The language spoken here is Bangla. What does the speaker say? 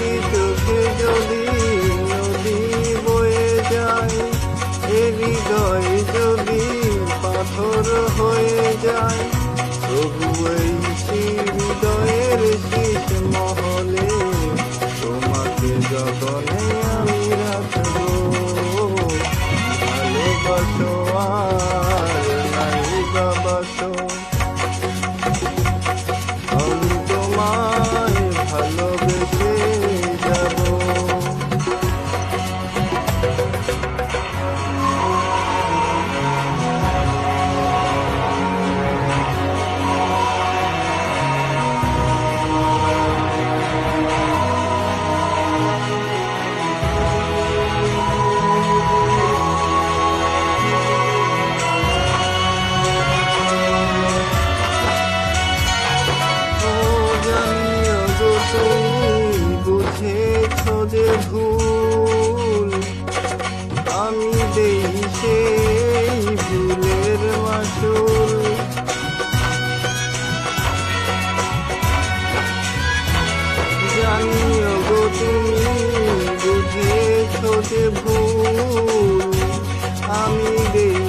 দুটি চোখে যদি নদী বয়ে যায়, এ হৃদয় যদি পাথর হয়ে যায়, তবু এই হৃদয়ের শেষ মহলে তোমাকে যতনে আমি রাখবো। ভালোবাসো আর নাই বাবাসো, আমি তোমায় ভালোবেসে যাবো। বুঝেছ যে ভুল, আমি দেই সেই ভুলের মাসুল। জানিও গো তুমি বুঝেছ যে ভুল, আমি দেই